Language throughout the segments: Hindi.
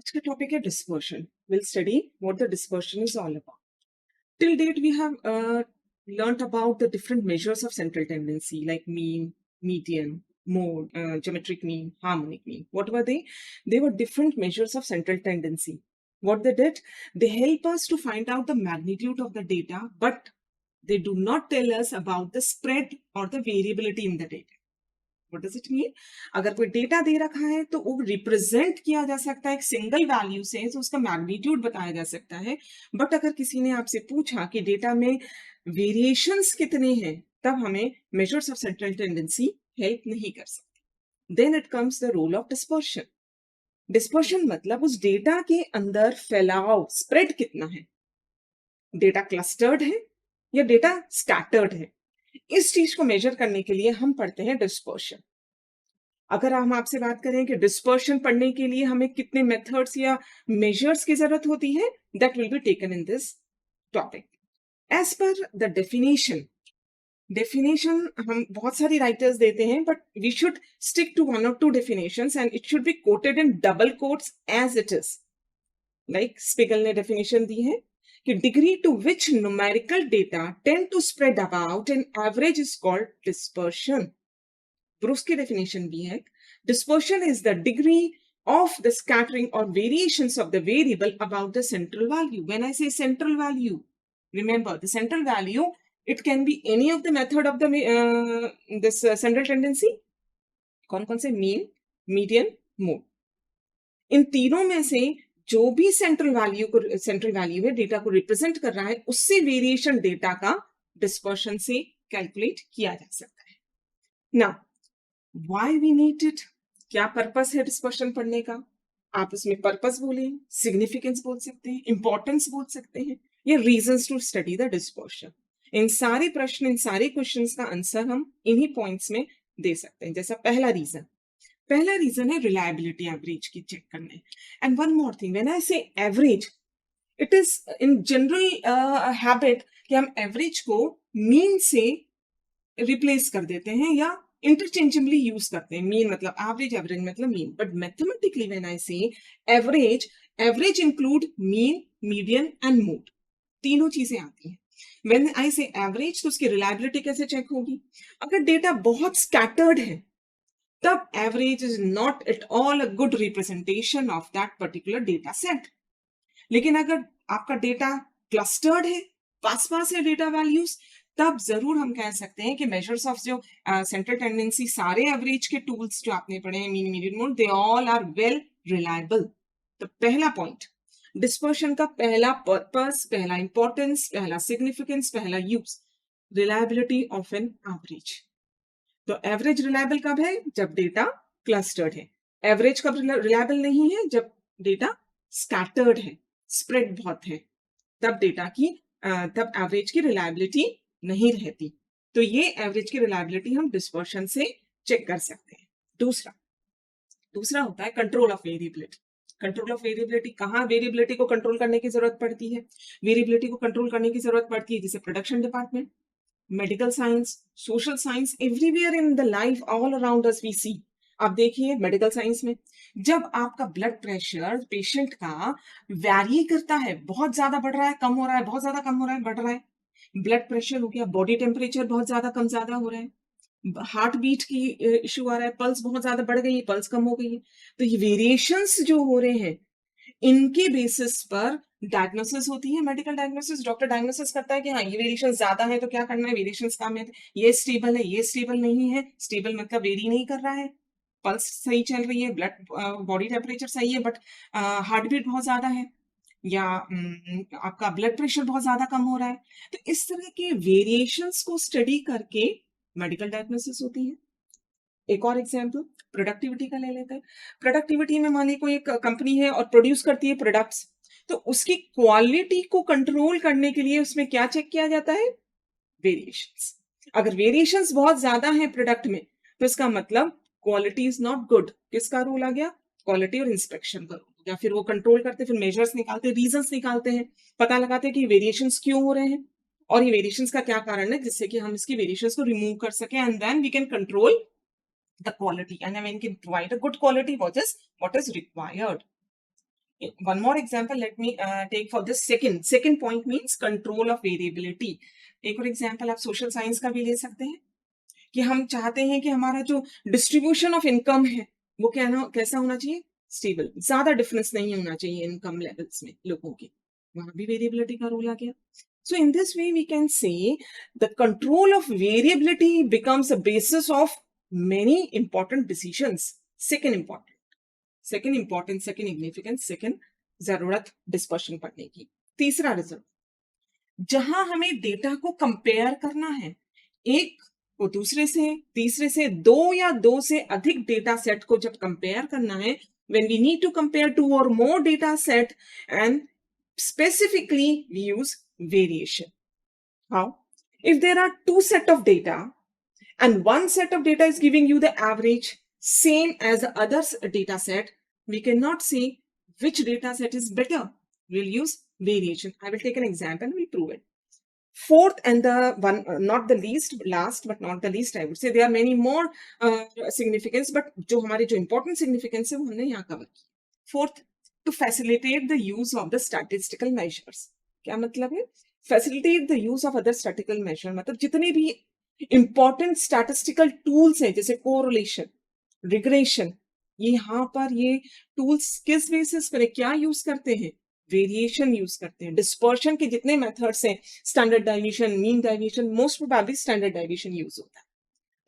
आज का टॉपिक है dispersion. We'll study what the dispersion is all about. Till date, we have learnt about the different measures of central tendency, like mean, median, mode, geometric mean, harmonic mean. What were they? They were different measures of central tendency. What they did, they help us to find out the magnitude of the data, but they do not tell us about the spread or the variability in the data. What does it mean? अगर कोई डेटा दे रखा है तो वो रिप्रेजेंट किया जा सकता है एक सिंगल वैल्यू से, तो उसका मैग्नीट्यूड बताया जा सकता है. बट अगर किसी ने आपसे पूछा कि डेटा में वेरिएशंस कितने हैं, तब हमें measures of central tendency help नहीं कर सकते. Then it comes the role of dispersion. Dispersion मतलब उस डेटा के अंदर फैलाव, स्प्रेड कितना है. डेटा क्लस्टर्ड है या डेटा स्कैटर्ड है, इस चीज को मेजर करने के लिए हम पढ़ते हैं डिस्पर्शन. अगर हम आपसे बात करें कि डिस्पर्शन पढ़ने के लिए हमें कितने मेथड्स या मेजर्स की जरूरत होती है, that will be taken in this topic. As per the definition हम बहुत सारी राइटर्स देते हैं, but we should stick to one और two definitions and it should be quoted in double quotes as it is. Like Spiegel ने डेफिनेशन दी है कि degree to which numerical data tend to spread about an average is called dispersion. Bruce की डेफिनेशन भी है, dispersion is the degree of the scattering or variations of the variable about the central value. When I say central value, remember the central value, it can be any of the method of the this central tendency. कौन से? mean, median, mode. इन तीनों में से जो भी सेंट्रल वैल्यू है, डेटा को रिप्रेजेंट कर रहा है, उससे वेरिएशन डेटा का डिस्पर्शन से कैलकुलेट किया जा सकता है. Now Why we need it? क्या पर्पस है डिस्पर्शन पढ़ने का? आप उसमें पर्पस बोले, सिग्निफिकेंस बोल सकते हैं, इंपॉर्टेंस बोल सकते हैं, या reasons to study the dispersion. इन सारे प्रश्न, इन सारे क्वेश्चंस का आंसर हम इन्हीं पॉइंट्स में दे सकते हैं. जैसा पहला रीजन है रिलायबिलिटी, एवरेज की चेक करने. And one more thing, when I say average, it is in general habit कि हम एवरेज को मीन से रिप्लेस कर देते हैं या इंटरचेंजेबली यूज करते हैं. मीन मतलब एवरेज, एवरेज मतलब mean. But mathematically when I say average include mean, median and mode, तीनों चीजें आती हैं. व्हेन आई से एवरेज, तो उसकी रिलायबिलिटी कैसे चेक होगी? अगर डेटा बहुत स्कैटर्ड है, तब average is not at all a good representation of that particular data set. लेकिन अगर आपका डेटा क्लस्टर्ड है, पास है डेटा वैल्यूज, तब जरूर हम कह सकते हैं कि मेजर्स ऑफ जो सेंट्रल टेंडेंसी, सारे एवरेज के टूल्स जो आपने पढ़े हैं, mean, median, mode, they all are well reliable. तो पहला पॉइंट, डिस्पर्शन का पहला पर्पस, पहला इंपॉर्टेंस, पहला सिग्निफिकेंस, पहला use, reliability of an average. तो एवरेज रिलायबल कब है? जब डेटा क्लस्टर्ड है. एवरेज कब रिलायबल नहीं है? जब डेटा स्कैटर्ड है, स्प्रेड बहुत है, तब एवरेज की रिलायबिलिटी नहीं रहती. तो ये एवरेज की रिलायबिलिटी हम डिस्पर्शन से चेक कर सकते हैं. दूसरा होता है control of variability. Control of variability, कहाँ वेरिएबिलिटी को कंट्रोल करने की जरूरत पड़ती है? वेरिएबिलिटी को कंट्रोल करने की जरूरत पड़ती है जैसे production department, medical science, social science, everywhere in the life, all around us we see. आप देखिए मेडिकल साइंस में, जब आपका ब्लड प्रेशर पेशेंट का वैरी करता है, बहुत ज्यादा बढ़ रहा है, कम हो रहा है, बहुत ज्यादा कम हो रहा है, बढ़ रहा है, ब्लड प्रेशर हो गया, बॉडी टेम्परेचर बहुत ज्यादा कम ज्यादा हो रहा है, हार्ट बीट की इशू आ रहा है, पल्स बहुत ज्यादा बढ़ गई है, पल्स कम हो गई है. तो ये वेरिएशंस जो हो रहे हैं, इनके बेसिस पर डायग्नोसिस होती है, मेडिकल डायग्नोसिस. डॉक्टर डायग्नोसिस करता है कि हाँ, ये वेरिएशन ज्यादा है तो क्या करना है, वेरिएशन कम है, ये स्टेबल है, ये स्टेबल नहीं है. स्टेबल मतलब वेरी नहीं कर रहा है, पल्स सही चल रही है, ब्लड बॉडी टेम्परेचर सही है, बट हार्ट बीट बहुत ज्यादा है, या आपका ब्लड प्रेशर बहुत ज्यादा कम हो रहा है. तो इस तरह के वेरिएशंस को स्टडी करके मेडिकल डायग्नोसिस होती है. एक और एग्जांपल प्रोडक्टिविटी का ले लेते हैं. प्रोडक्टिविटी में मान ली कोई एक कंपनी है और प्रोड्यूस करती है प्रोडक्ट्स, तो उसकी क्वालिटी को कंट्रोल करने के लिए उसमें क्या चेक किया जाता है? वेरिएशंस. अगर वेरिएशंस बहुत ज्यादा है प्रोडक्ट में, तो इसका मतलब क्वालिटी इज नॉट गुड. किसका रूल आ गया? क्वालिटी और इंस्पेक्शन का रूल. या फिर वो कंट्रोल करते, फिर मेजर्स निकालते, रीजंस निकालते हैं, पता लगाते हैं कि वेरिएशंस क्यों हो रहे हैं और ये वेरिएशंस का क्या कारण है, जिससे कि हम इसकी वेरिएशंस को रिमूव कर सके, and then we can control the quality and then we can provide a good quality what is required. one more example, let me take for this second point means control of variability. एक और एग्जाम्पल आप सोशल साइंस का भी ले सकते हैं कि हम चाहते हैं कि हमारा जो डिस्ट्रीब्यूशन ऑफ इनकम है वो कैसा होना चाहिए, स्टेबल, ज्यादा डिफरेंस नहीं होना चाहिए इनकम लेवल्स में लोगों के, वहां भी वेरिएबिलिटी का रोल आ गया. So in this way we can say the control of variability becomes a basis of many important decisions. second important second significance, second जरूरत डिस्पर्शन पढ़ने की. तीसरा रिजल्ट, जहां हमें डेटा को कंपेयर करना है एक को दूसरे से, तीसरे से, दो या दो से अधिक डेटा सेट को जब कंपेयर करना है, when we need to compare two or more data set, and specifically we use variation. How? If there are two set of data and one set of data is giving you the average same as the other data set, we cannot say which data set is better. We'll use variation. I will take an example and we'll prove it. Fourth and the one, not the least, last but not the least, I would say there are many more significance, but जो हमारे जो important significance है वो हमने यहाँ cover किया. Fourth, to facilitate the use of the statistical measures. क्या मतलब है? Facilitate the use of other statistical measure, मतलब जितने भी important statistical tools हैं जैसे correlation, regression, ये यहाँ पर ये tools किस basis पर क्या use करते हैं? वेरिएशन यूज करते हैं. डिस्पर्शन के जितने मेथड्स हैं, standard deviation, mean deviation, most probably standard deviation use होता है.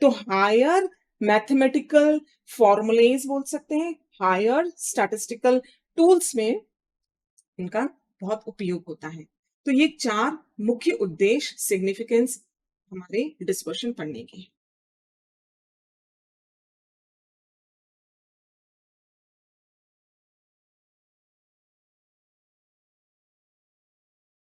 तो हायर मैथमेटिकल फॉर्मूलेज बोल सकते हैं, हायर स्टैटिस्टिकल टूल्स में इनका बहुत उपयोग होता है. तो ये चार मुख्य उद्देश्य सिग्निफिकेंस हमारे डिस्पर्शन पढ़ने के हैं.